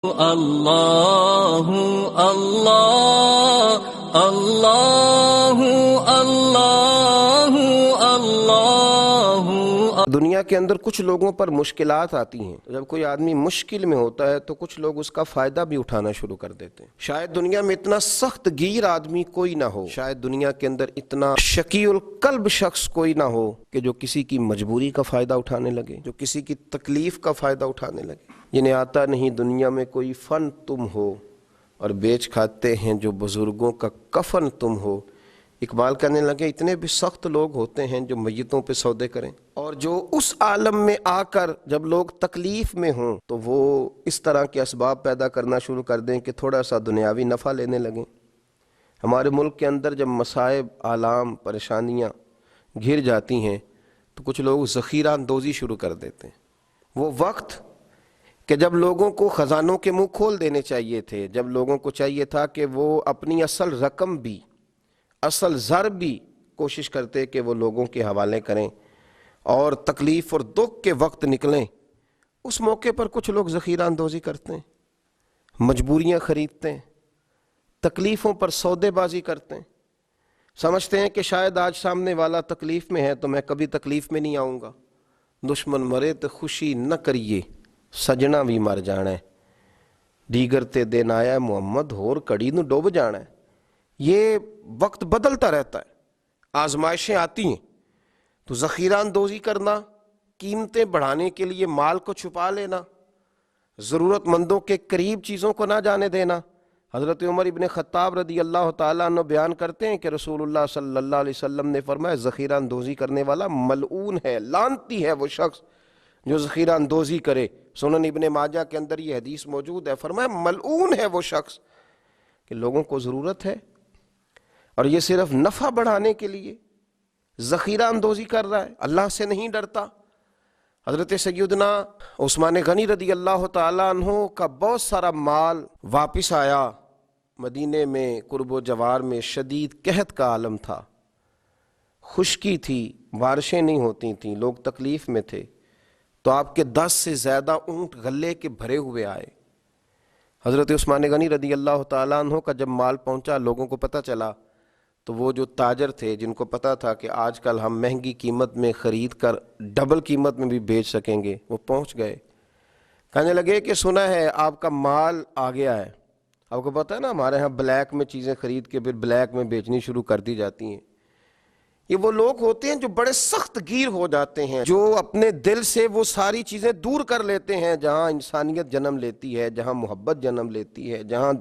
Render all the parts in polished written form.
اللہ اللہ اللہ اللہ اللہ۔ دنیا کے اندر کچھ لوگوں پر مشکلات آتی ہیں، جب کوئی آدمی مشکل میں ہوتا ہے تو کچھ لوگ اس کا فائدہ بھی اٹھانا شروع کر دیتے ہیں۔ شاید دنیا میں اتنا سخت گیر آدمی کوئی نہ ہو، شاید دنیا کے اندر اتنا شقی القلب شخص کوئی نہ ہو کہ جو کسی کی مجبوری کا فائدہ اٹھانے لگے، جو کسی کی تکلیف کا فائدہ اٹھانے لگے۔ جنہیں آتا نہیں دنیا میں کوئی فن تم ہو، اور بیچ کھاتے ہیں جو بزرگوں کا کفن تم ہو۔ اقبال کہنے لگے اتنے بھی سخت لوگ ہوتے ہیں جو میتوں پہ سودے کریں، اور جو اس عالم میں آ کر جب لوگ تکلیف میں ہوں تو وہ اس طرح کے اسباب پیدا کرنا شروع کر دیں کہ تھوڑا سا دنیاوی نفع لینے لگیں۔ ہمارے ملک کے اندر جب مصائب، آلام، پریشانیاں گھر جاتی ہیں تو کچھ لوگ ذخیرہ اندوزی شروع کر دیتے ہیں۔ وہ وقت کہ جب لوگوں کو خزانوں کے منہ کھول دینے چاہیے تھے، جب لوگوں کو چاہیے تھا کہ وہ اپنی اصل رقم بھی، اصل زر بھی کوشش کرتے کہ وہ لوگوں کے حوالے کریں اور تکلیف اور دکھ کے وقت نکلیں، اس موقع پر کچھ لوگ ذخیرہ اندوزی کرتے ہیں، مجبوریاں خریدتے ہیں، تکلیفوں پر سودے بازی کرتے ہیں، سمجھتے ہیں کہ شاید آج سامنے والا تکلیف میں ہے تو میں کبھی تکلیف میں نہیں آؤں گا۔ دشمن مرے تو خوشی نہ کریے، سجنا بھی مر جانا ہے، دیگر تے دن آیا محمد ہور کڑی نو ڈوب جانا ہے۔ یہ وقت بدلتا رہتا ہے، آزمائشیں آتی ہیں تو ذخیرہ اندوزی کرنا، قیمتیں بڑھانے کے لیے مال کو چھپا لینا، ضرورت مندوں کے قریب چیزوں کو نہ جانے دینا۔ حضرت عمر ابن خطاب رضی اللہ تعالیٰ عنہ بیان کرتے ہیں کہ رسول اللہ صلی اللہ علیہ وسلم نے فرمایا ذخیرہ اندوزی کرنے والا ملعون ہے، لعنتی ہے وہ شخص جو ذخیرہ اندوزی کرے۔ سنن ابن ماجہ کے اندر یہ حدیث موجود ہے، فرمایا ملعون ہے وہ شخص کہ لوگوں کو ضرورت ہے اور یہ صرف نفع بڑھانے کے لیے ذخیرہ اندوزی کر رہا ہے، اللہ سے نہیں ڈرتا۔ حضرت سیدنا عثمان غنی رضی اللہ تعالیٰ عنہ کا بہت سارا مال واپس آیا۔ مدینے میں قرب و جوار میں شدید قحط کا عالم تھا، خشکی تھی، بارشیں نہیں ہوتی تھیں، لوگ تکلیف میں تھے، تو آپ کے 10 سے زیادہ اونٹ غلے کے بھرے ہوئے آئے۔ حضرت عثمان غنی رضی اللہ تعالیٰ عنہ کا جب مال پہنچا، لوگوں کو پتہ چلا، تو وہ جو تاجر تھے جن کو پتہ تھا کہ آج کل ہم مہنگی قیمت میں خرید کر ڈبل قیمت میں بھی بیچ سکیں گے، وہ پہنچ گئے، کہنے لگے کہ سنا ہے آپ کا مال آ گیا ہے۔ آپ کو پتہ ہے نا ہمارے ہاں بلیک میں چیزیں خرید کے پھر بلیک میں بیچنی شروع کر دی جاتی ہیں۔ یہ وہ لوگ ہوتے ہیں جو بڑے سخت گیر ہو جاتے ہیں، جو اپنے دل سے وہ ساری چیزیں دور کر لیتے ہیں جہاں انسانیت جنم لیتی ہے، جہاں محبت جنم لیتی ہے، جہاں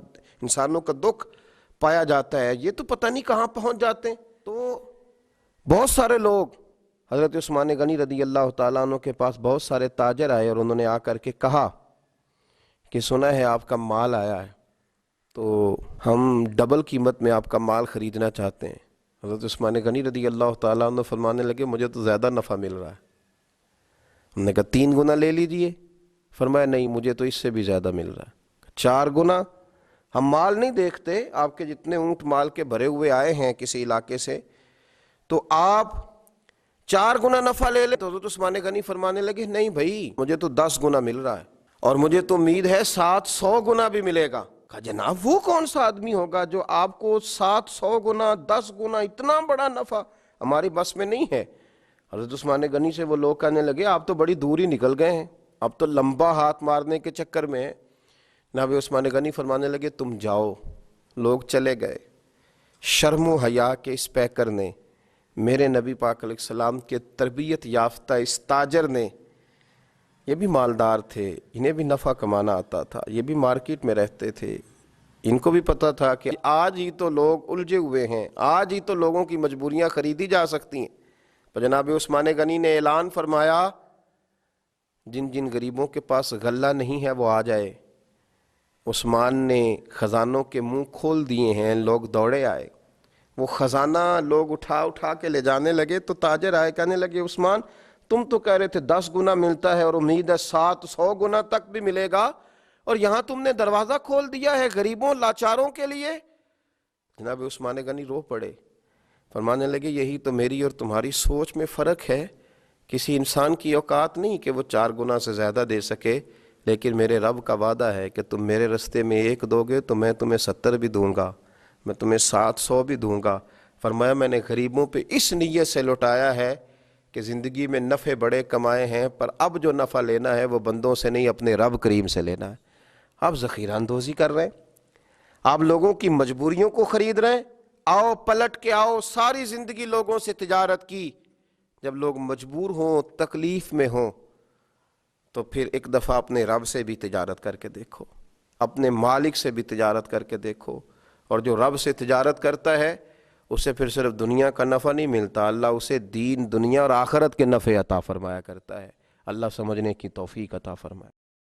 انسانوں کا دکھ پایا جاتا ہے، یہ تو پتہ نہیں کہاں پہنچ جاتے ہیں۔ تو بہت سارے لوگ حضرت عثمان غنی رضی اللہ تعالیٰ عنہ کے پاس بہت سارے تاجر آئے اور انہوں نے آ کر کے کہا کہ سنا ہے آپ کا مال آیا ہے، تو ہم ڈبل قیمت میں آپ کا مال خریدنا چاہتے ہیں۔ حضرت عثمان غنی رضی اللہ تعالیٰ عنہ فرمانے لگے مجھے تو زیادہ نفع مل رہا ہے۔ ہم نے کہا 3 گنا لے لیجئے۔ فرمایا نہیں، مجھے تو اس سے بھی زیادہ مل رہا ہے، 4 گنا۔ ہم مال نہیں دیکھتے، آپ کے جتنے اونٹ مال کے بھرے ہوئے آئے ہیں کسی علاقے سے، تو آپ 4 گنا نفع لے لیں۔ تو حضرت عثمان غنی فرمانے لگے نہیں بھائی، مجھے تو 10 گنا مل رہا ہے، اور مجھے تو امید ہے 700 گنا بھی ملے گا۔ کہا جناب وہ کون سا آدمی ہوگا جو آپ کو 700 گنا، 10 گنا، اتنا بڑا نفع ہماری بس میں نہیں ہے۔ حضرت عثمان غنی سے وہ لوگ کہنے لگے آپ تو بڑی دور ہی نکل گئے ہیں، اب تو لمبا ہاتھ مارنے کے چکر میں ہیں۔ جناب عثمان غنی فرمانے لگے تم جاؤ۔ لوگ چلے گئے۔ شرم و حیا کے اس پیکر نے، میرے نبی پاک علیہ السلام کے تربیت یافتہ اس تاجر نے، یہ بھی مالدار تھے، انہیں بھی نفع کمانا آتا تھا، یہ بھی مارکیٹ میں رہتے تھے، ان کو بھی پتہ تھا کہ آج ہی تو لوگ الجھے ہوئے ہیں، آج ہی تو لوگوں کی مجبوریاں خریدی جا سکتی ہیں۔ تو جناب عثمان غنی نے اعلان فرمایا جن جن غریبوں کے پاس غلہ نہیں ہے وہ آ جائے۔ عثمان نے خزانوں کے منہ کھول دیے ہیں، لوگ دوڑے آئے، وہ خزانہ لوگ اٹھا اٹھا کے لے جانے لگے۔ تو تاجر آئے، کہنے لگے عثمان تم تو کہہ رہے تھے 10 گنا ملتا ہے اور امید ہے 700 گنا تک بھی ملے گا، اور یہاں تم نے دروازہ کھول دیا ہے غریبوں لاچاروں کے لیے۔ جناب عثمان غنی رو پڑے، فرمانے لگے یہی تو میری اور تمہاری سوچ میں فرق ہے، کسی انسان کی اوقات نہیں کہ وہ 4 گنا سے زیادہ دے سکے، لیکن میرے رب کا وعدہ ہے کہ تم میرے رستے میں 1 دو گے تو میں تمہیں 70 بھی دوں گا، میں تمہیں 700 بھی دوں گا۔ فرمایا میں نے غریبوں پہ اس نیت سے لوٹایا ہے کہ زندگی میں نفع بڑے کمائے ہیں، پر اب جو نفع لینا ہے وہ بندوں سے نہیں، اپنے رب کریم سے لینا ہے۔ آپ ذخیرہ اندوزی کر رہے ہیں، آپ لوگوں کی مجبوریوں کو خرید رہے ہیں۔ آؤ پلٹ کے آؤ، ساری زندگی لوگوں سے تجارت کی، جب لوگ مجبور ہوں، تکلیف میں ہوں، تو پھر ایک دفعہ اپنے رب سے بھی تجارت کر کے دیکھو، اپنے مالک سے بھی تجارت کر کے دیکھو۔ اور جو رب سے تجارت کرتا ہے اسے پھر صرف دنیا کا نفع نہیں ملتا، اللہ اسے دین، دنیا اور آخرت کے نفع عطا فرمایا کرتا ہے۔ اللہ سمجھنے کی توفیق عطا فرمائے۔